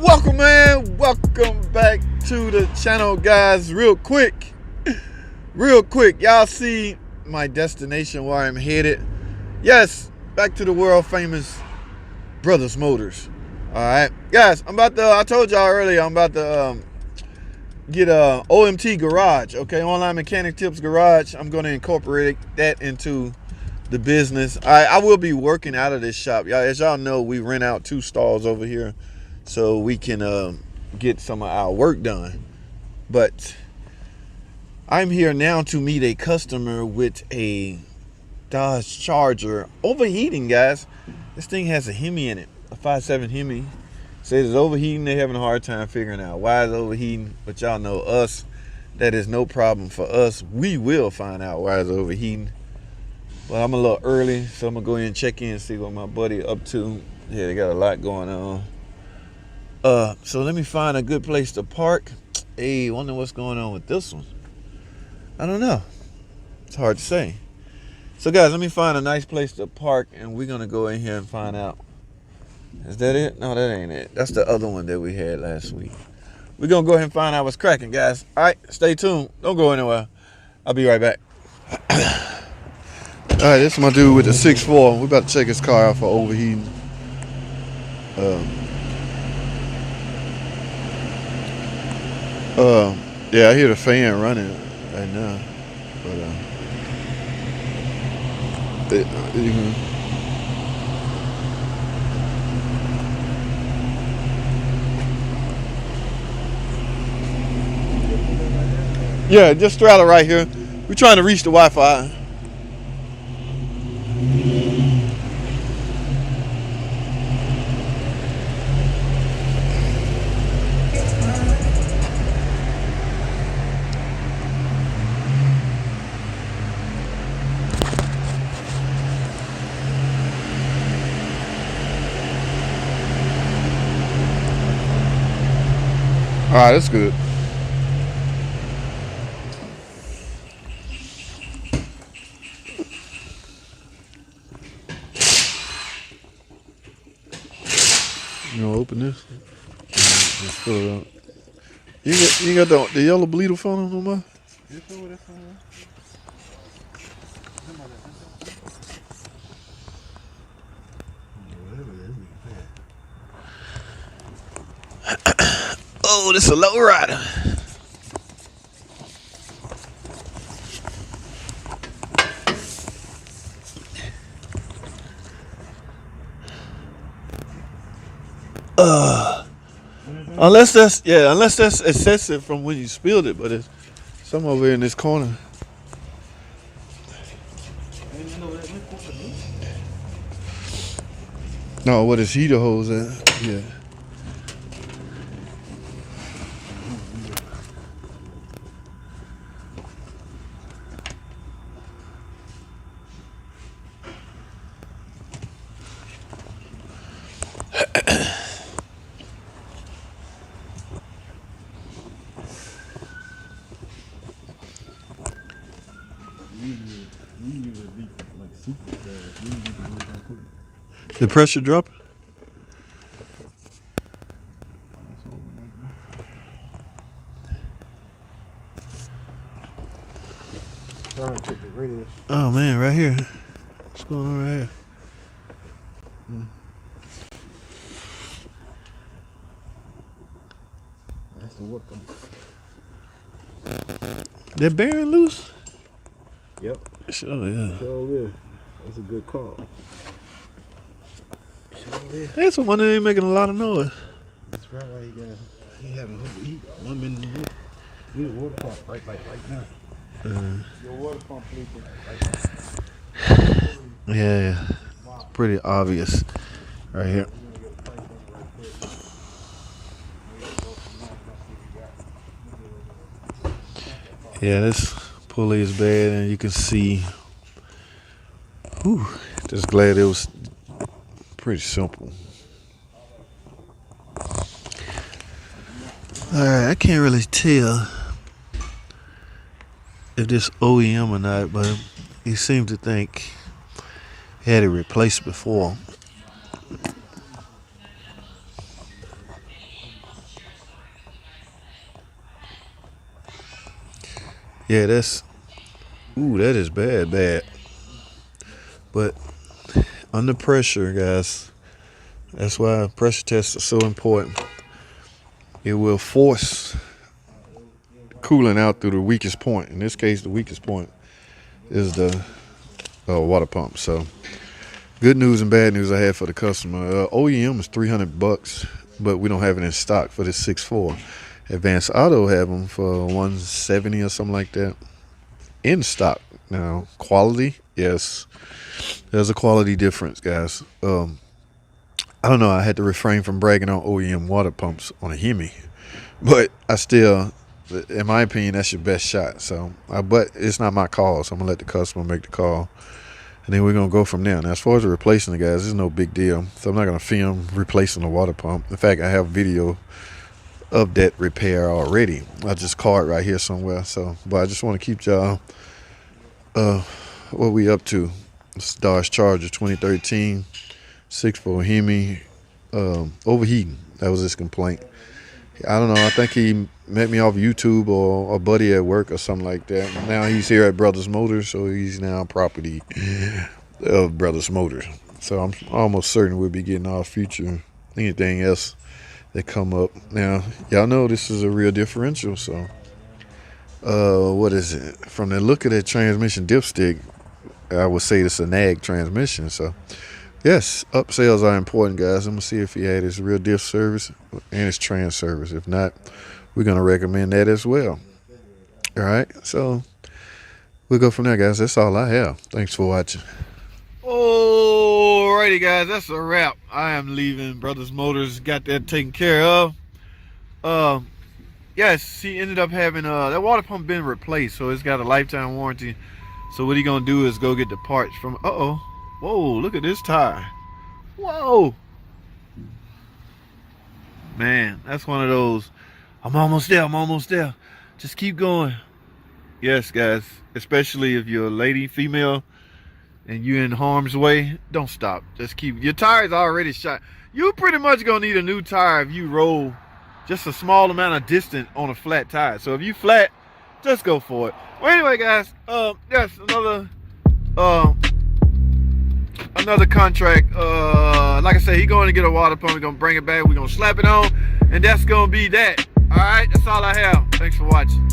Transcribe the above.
Welcome, man. Welcome back to the channel, guys. Real quick, y'all see my destination where I'm headed. Yes, back to the world famous Brothers Motors. All right, guys, I told y'all earlier, I'm about to get a OMT garage, okay, online mechanic tips garage. I'm going to incorporate that into the business. I will be working out of this shop, y'all. As y'all know, we rent out 2 stalls over here so we can get some of our work done. But I'm here now to meet a customer with a Dodge Charger overheating, guys. This thing has a Hemi in it, a 5.7 Hemi. Says it's overheating. They're having a hard time figuring out why it's overheating. But y'all know us, that is no problem for us. We will find out why it's overheating. But I'm a little early, so I'm gonna go in and check in and see what my buddy up to. Yeah, they got a lot going on. So let me find a good place to park. Hey, wonder what's going on with this one. I don't know. It's hard to say. So guys, let me find a nice place to park, and we're gonna go in here and find out. Is that it? No, that ain't it. That's the other one that we had last week. We're gonna go ahead and find out what's cracking, guys. All right, stay tuned. Don't go anywhere. I'll be right back. All right, this is my dude with the 6.4. We're about to check his car out for overheating. Yeah, I hear the fan running right now, but yeah, just straddle right here. We're trying to reach the Wi-Fi. All right, that's good. You gonna open this? Just fill it up. You got the yellow bleeder phone no more? Oh, this is a low rider. Unless that's excessive from when you spilled it, but it's some over here in this corner. No, what is heater hose at? Yeah. The pressure drop? Oh man, right here. What's going on right here? That's the work. That bearing loose? Yep. Sure, yeah. Sure is. That's a good call. That's one that ain't making a lot of noise. That's right. He having heat. 1 minute in the wood. We need a water pump right now. Your water pump leaking right now. Yeah, it's pretty obvious right here. Yeah, this pulley is bad, and you can see. Whew, just glad it was pretty simple. Alright, I can't really tell if this OEM or not, but he seemed to think he had it replaced before. Yeah, that is bad. But under pressure, guys, that's why pressure tests are so important. It will force cooling out through the weakest point. In this case, the weakest point is the water pump. So good news and bad news I had for the customer. OEM is $300, but we don't have it in stock for this 6.4. Advanced Auto have them for $170 or something like that in stock. Now, quality, yes, there's a quality difference, guys. I don't know. I had to refrain from bragging on OEM water pumps on a Hemi, but I still, in my opinion, that's your best shot. So, but it's not my call, so I'm gonna let the customer make the call, and then we're gonna go from there. Now, as far as replacing the guys, it's no big deal. So I'm not gonna film replacing the water pump. In fact, I have video of that repair already. I just call it right here somewhere. So, but I just want to keep y'all what we up to. It's Dodge Charger 2013 6.4 Hemi, overheating. That was his complaint. I don't know. I think he met me off YouTube or a buddy at work or something like that. Now he's here at Brothers Motors, so he's now property of Brothers Motors. So I'm almost certain we'll be getting our future anything else that come up. Now y'all know this is a real differential. So what is it? From the look of that transmission dipstick, I would say it's a nag transmission. So yes, upsells are important, guys. I'm going to see if he had his real diff service and his trans service. If not, we're going to recommend that as well. All right, so we'll go from there, guys. That's all I have. Thanks for watching. Alrighty, guys, that's a wrap. I am leaving Brothers Motors. Got that taken care of. Yes, he ended up having that water pump been replaced, so it's got a lifetime warranty. So what he gonna do is go get the parts from. Whoa, look at this tire. Whoa. Man, that's one of those, I'm almost there. Just keep going. Yes, guys, especially if you're a lady, female, and you're in harm's way, don't stop. Just keep, your tire's already shot. You pretty much gonna need a new tire if you roll just a small amount of distance on a flat tire. So if you flat, just go for it. Well, anyway, guys, yes, another contract. Like I said, he going to get a water pump. We're gonna bring it back. We're gonna slap it on, and that's gonna be that. All right, that's all I have. Thanks for watching.